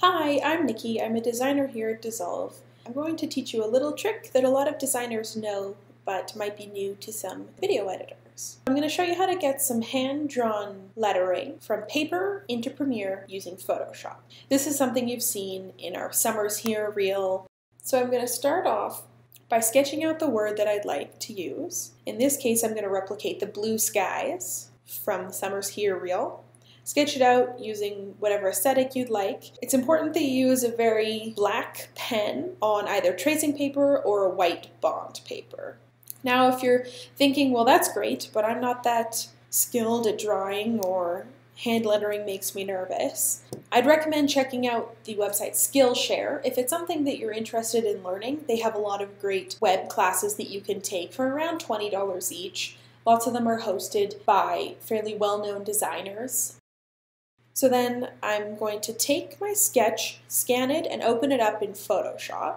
Hi, I'm Nikki. I'm a designer here at Dissolve. I'm going to teach you a little trick that a lot of designers know but might be new to some video editors. I'm going to show you how to get some hand-drawn lettering from paper into Premiere using Photoshop. This is something you've seen in our Summers Here reel. So I'm going to start off by sketching out the word that I'd like to use. In this case, I'm going to replicate the blue skies from the Summers Here reel. Sketch it out using whatever aesthetic you'd like. It's important that you use a very black pen on either tracing paper or a white bond paper. Now if you're thinking, well that's great, but I'm not that skilled at drawing or hand lettering makes me nervous, I'd recommend checking out the website Skillshare. If it's something that you're interested in learning, they have a lot of great web classes that you can take for around $20 each. Lots of them are hosted by fairly well-known designers. So then I'm going to take my sketch, scan it, and open it up in Photoshop.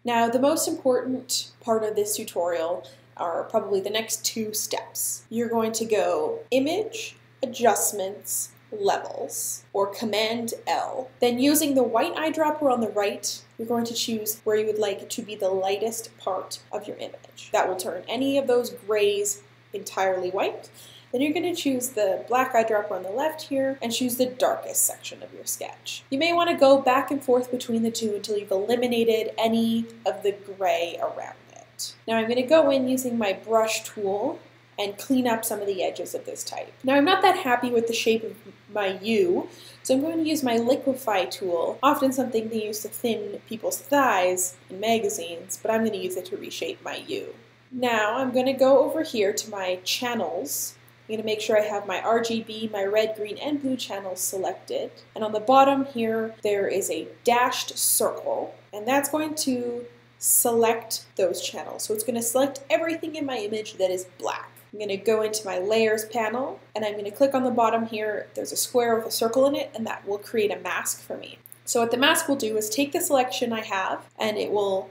Now the most important part of this tutorial are probably the next two steps. You're going to go Image, Adjustments, Levels, or Command L. Then using the white eyedropper on the right, you're going to choose where you would like it to be the lightest part of your image. That will turn any of those grays entirely white. Then you're going to choose the black eyedropper on the left here and choose the darkest section of your sketch. You may want to go back and forth between the two until you've eliminated any of the gray around it. Now I'm going to go in using my brush tool and clean up some of the edges of this type. Now I'm not that happy with the shape of my U, so I'm going to use my liquify tool, often something they use to thin people's thighs in magazines, but I'm going to use it to reshape my U. Now I'm going to go over here to my channels. I'm going to make sure I have my RGB, my red, green, and blue channels selected. And on the bottom here, there is a dashed circle, and that's going to select those channels. So it's going to select everything in my image that is black. I'm going to go into my layers panel, and I'm going to click on the bottom here. There's a square with a circle in it, and that will create a mask for me. So what the mask will do is take the selection I have, and it will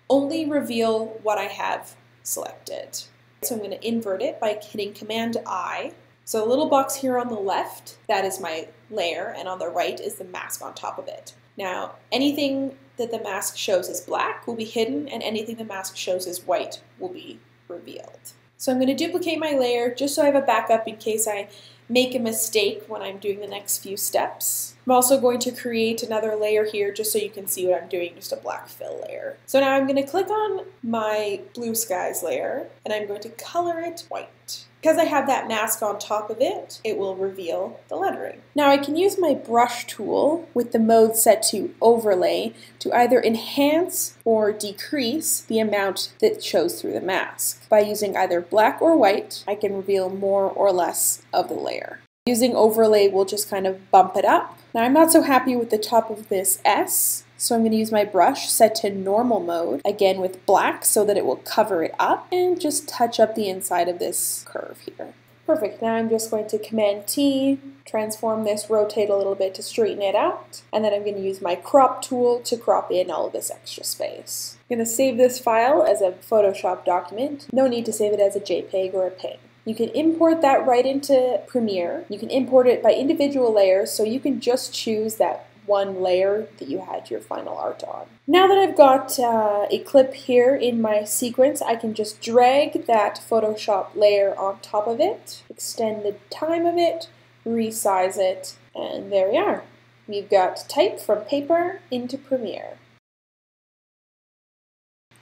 only reveal what I have selected. So I'm going to invert it by hitting Command I. So a little box here on the left, that is my layer, and on the right is the mask on top of it. Now, anything that the mask shows as black will be hidden, and anything the mask shows as white will be revealed. So I'm going to duplicate my layer just so I have a backup in case I make a mistake when I'm doing the next few steps. I'm also going to create another layer here just so you can see what I'm doing, just a black fill layer. So now I'm going to click on my blue skies layer and I'm going to color it white. Because I have that mask on top of it, it will reveal the lettering. Now I can use my brush tool with the mode set to overlay to either enhance or decrease the amount that shows through the mask. By using either black or white, I can reveal more or less of the layer. Using overlay will just kind of bump it up. Now I'm not so happy with the top of this S, so I'm going to use my brush set to normal mode, again with black so that it will cover it up, and just touch up the inside of this curve here. Perfect, now I'm just going to Command T, transform this, rotate a little bit to straighten it out, and then I'm going to use my crop tool to crop in all of this extra space. I'm going to save this file as a Photoshop document. No need to save it as a JPEG or a PNG. You can import that right into Premiere. You can import it by individual layers, so you can just choose that one layer that you had your final art on. Now that I've got a clip here in my sequence, I can just drag that Photoshop layer on top of it, extend the time of it, resize it, and there we are. We've got type from paper into Premiere.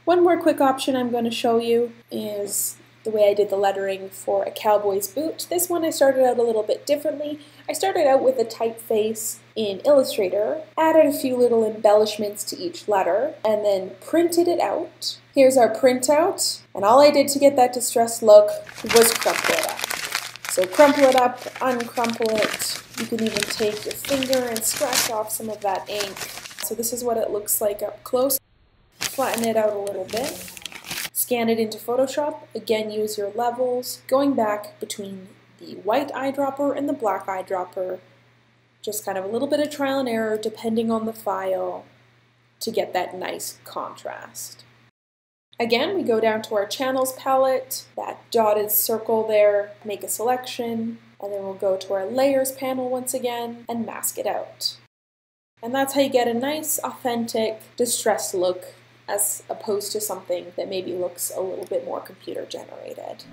One more quick option I'm going to show you is the way I did the lettering for a cowboy's boot. This one I started out a little bit differently. I started out with a typeface in Illustrator, added a few little embellishments to each letter, and then printed it out. Here's our printout, and all I did to get that distressed look was crumple it up. So crumple it up, uncrumple it. You can even take your finger and scratch off some of that ink. So this is what it looks like up close. Flatten it out a little bit. Scan it into Photoshop, again use your levels, going back between the white eyedropper and the black eyedropper, just kind of a little bit of trial and error depending on the file to get that nice contrast. Again, we go down to our channels palette, that dotted circle there, make a selection, and then we'll go to our layers panel once again and mask it out. And that's how you get a nice, authentic, distressed look as opposed to something that maybe looks a little bit more computer generated.